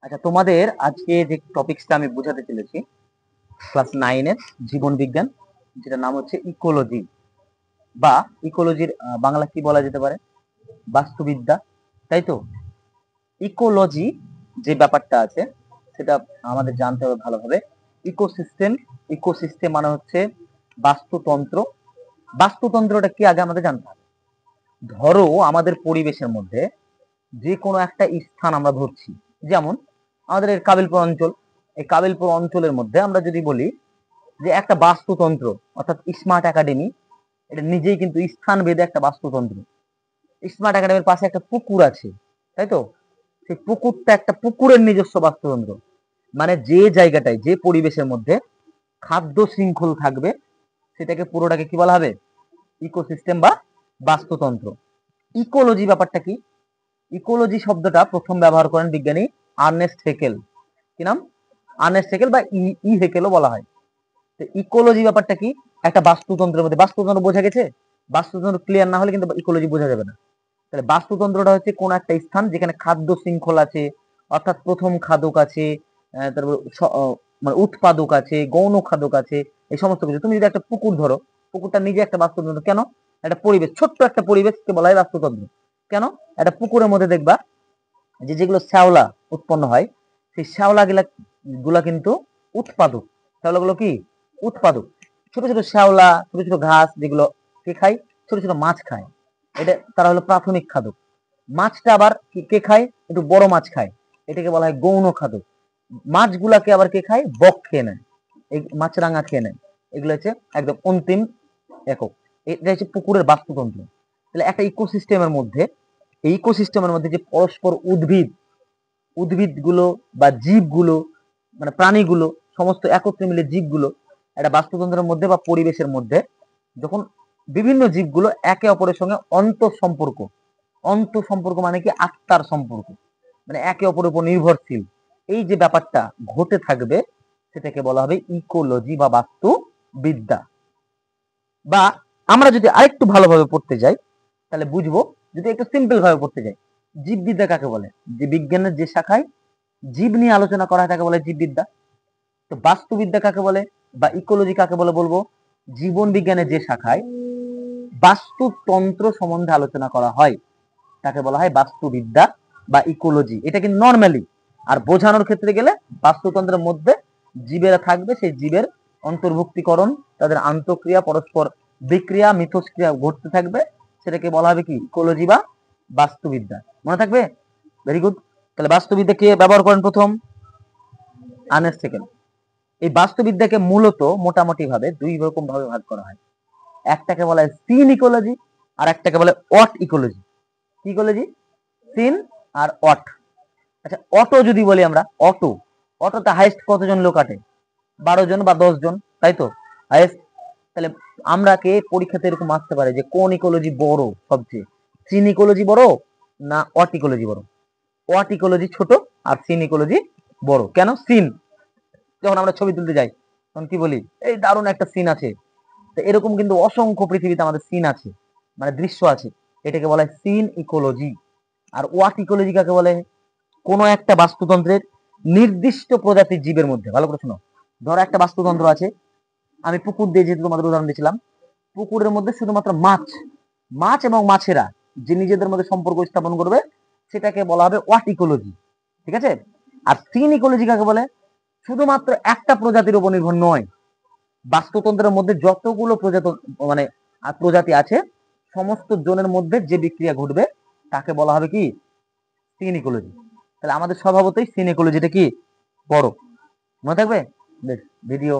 আচ্ছা, তোমাদের আজকে যে টপিকসটা আমি বোঝাতে চলেছি ক্লাস 9 এর জীবন বিজ্ঞান, যেটা নাম হচ্ছে ইকোলজি বা ইকোলজির বাংলা কি বলা যেতে পারে? বাস্তুবিদ্যা, তাই তো? ইকোলজি যে ব্যাপারটা আছে সেটা আমাদের জানতে হবে ভালোভাবে। ইকোসিস্টেম, ইকোসিস্টেম মানে হচ্ছে বাস্তুতন্ত্র। বাস্তুতন্ত্রটা কি আগে আমাদের জানতে হবে। ধরো আমাদের পরিবেশের মধ্যে যে কোনো একটা স্থান আমরা ধরছি, যেমন আমাদের এই কাবিলপুর অঞ্চল। এই কাবিলপুর অঞ্চলের মধ্যে আমরা যদি বলি যে একটা বাস্তুতন্ত্র, অর্থাৎ স্মার্ট একাডেমি, এটা নিজেই কিন্তু স্থান ভেদে একটা বাস্তুতন্ত্র। স্মার্ট একাডেমির পাশে একটা পুকুর আছে, তাই তো? সেই পুকুরটা একটা পুকুরের নিজস্ব বাস্তুতন্ত্র। মানে যে জায়গাটায় যে পরিবেশের মধ্যে খাদ্য শৃঙ্খল থাকবে সেটাকে পুরোটাকে কি বলা হবে? ইকোসিস্টেম বা বাস্তুতন্ত্র। ইকোলজি ব্যাপারটা কি? ইকোলজি শব্দটা প্রথম ব্যবহার করেন বিজ্ঞানী আর্নেস্ট হেকেল। কি নাম? আর্নেস্ট হেকেল বা ই হেকেলও বলা হয়। তো ইকোলজি ব্যাপারটা কি? একটা বাস্তুতন্ত্রের মধ্যে, বাস্তুতন্ত্র বোঝা গেছে? বাস্তুতন্ত্র ক্লিয়ার না হলে কিন্তু ইকোলজি বোঝা যাবে না। তাহলে বাস্তুতন্ত্রটা হচ্ছে কোন একটা স্থান যেখানে খাদ্য শৃঙ্খল আছে, অর্থাৎ প্রথম খাদক আছে, তারপর মানে উৎপাদক আছে, গৌণ খাদক আছে, এই সমস্ত কিছু। তুমি যদি একটা পুকুর ধরো, পুকুরটা নিজে একটা বাস্তুতন্ত্র। কেন? একটা পরিবেশ, ছোট্ট একটা পরিবেশকে বলা হয় বাস্তুতন্ত্র। কেন? একটা পুকুরের মধ্যে দেখবা যে যেগুলো শ্যাওলা উৎপন্ন হয়, সেই শ্যাওলা গুলা কিন্তু উৎপাদক। শ্যাওলা গুলো কি? উৎপাদক। ছোট ছোট শ্যাওলা, ছোট ছোট ঘাস, যেগুলো কে খায়? ছোট ছোট মাছ খায়। এটা তারা হলো প্রাথমিক খাদক। মাছটা আবার কে খায়? একটু বড় মাছ খায়, এটাকে বলা হয় গৌণ খাদক। মাছগুলাকে আবার কে খায়? বক খেয়ে নেয়, এই মাছরাঙা খেয়ে নেয়। এগুলো হচ্ছে একদম অন্তিম একক। এটা হচ্ছে পুকুরের বাস্তুতন্ত্র। তাহলে একটা ইকোসিস্টেমের মধ্যে, এই ইকোসিস্টেমের মধ্যে যে পরস্পর উদ্ভিদগুলো বা জীবগুলো, মানে প্রাণীগুলো সমস্ত একত্রে মিলে জীবগুলো একটা বাস্তুতন্ত্রের মধ্যে বা পরিবেশের মধ্যে যখন বিভিন্ন জীবগুলো একে অপরের সঙ্গে অন্ত সম্পর্ক মানে কি? আত্মার সম্পর্ক, মানে একে অপরের উপর নির্ভরশীল। এই যে ব্যাপারটা ঘটে থাকবে সেটাকে বলা হবে ইকোলজি বা বাস্তুবিদ্যা। বা আমরা যদি আরেকটু ভালোভাবে পড়তে যাই তাহলে বুঝবো, যদি একটু সিম্পল ভাবে পড়তে যাই, জীববিদ্যা কাকে বলে? যে বিজ্ঞানের যে শাখায় জীব নিয়ে আলোচনা করা হয় তাকে বলে জীববিদ্যা। তো বাস্তুবিদ্যা কাকে বলে বা ইকোলজি কাকে বলে বলবো? জীবন বিজ্ঞানের যে শাখায় বাস্তুতন্ত্র সম্বন্ধে আলোচনা করা হয় তাকে বলা হয় বাস্তুবিদ্যা বা ইকোলজি। এটা কিন্তু নর্মালি। আর বোঝানোর ক্ষেত্রে গেলে বাস্তুতন্ত্রের মধ্যে জীবেরা থাকবে, সেই জীবের অন্তর্ভুক্তিকরণ, তাদের আন্তঃক্রিয়া, পরস্পর বিক্রিয়া, মিথস্ক্রিয়া ঘটতে থাকবে, সেটাকে বলা হবে কি? ইকোলজি বা বাস্তুবিদ্যা। মনে থাকবে? Very good. তাহলে বাস্তুবিদ্যা কে ব্যবহার করেন প্রথম? Ernst Haeckel. এই বাস্তুবিদ্যাকে মূলত মোটামুটি ভাবে দুই রকম ভাবে ভাগ করা হয়। একটাকে বলা হয় সিন ইকোলজি, আর একটাকে বলে অট ইকোলজি। কি ইকোলজি? সিন আর অট। আচ্ছা, অটো যদি বলি আমরা, অটোতে হাইস্ট কতজন লোক আটে? 12 জন বা 10 জন, তাই তো? হাইস্ট। তাহলে আমরা কে পরীক্ষাতে এরকম আসতে পারে যে কোন ইকোলজি বড় সবচেয়ে? সিন ইকোলজি বড় না অট ইকোলজি বড়? অট ইকোলজি ছোট আর সিন ইকোলজি বড়। কেন? সিন, যখন আমরা ছবি তুলতে যাই তখন কি বলি? এই দারুণ একটা সিন আছে। তো এরকম কিন্তু অসংখ্য পৃথিবীতে আমাদের সিন আছে, মানে দৃশ্য আছে। এটাকে বলা হয় সিন ইকোলজি। আর ওয়াট ইকোলজি কাকে বলে? কোনো একটা বাস্তুতন্ত্রের নির্দিষ্ট প্রজাতির জীবের মধ্যে, ভালো করে শোনো, ধরো একটা বাস্তুতন্ত্র আছে, আমি পুকুর দিয়ে যেহেতু তোমাদের উদাহরণ দিয়েছিলাম, পুকুরের মধ্যে শুধুমাত্র মাছ, মাছ এবং মাছেরা যে নিজেদের মধ্যে সম্পর্ক স্থাপন করবে সেটাকে বলা হবে ওয়াট ইকোলজি। ঠিক আছে? আর সিন ইকোলজি কাকে বলে? শুধুমাত্র একটা প্রজাতির উপর নির্ভর নয়, বাস্তুতন্ত্রের মধ্যে যতগুলো মানে প্রজাতি আছে সমস্ত জনের মধ্যে যে বিক্রিয়া ঘটবে তাকে বলা হবে কি? Synecology. তাহলে আমাদের স্বভাবতই সিন ইকোলজিটা কি? বড়। মনে থাকবে? বেশ, ভিডিও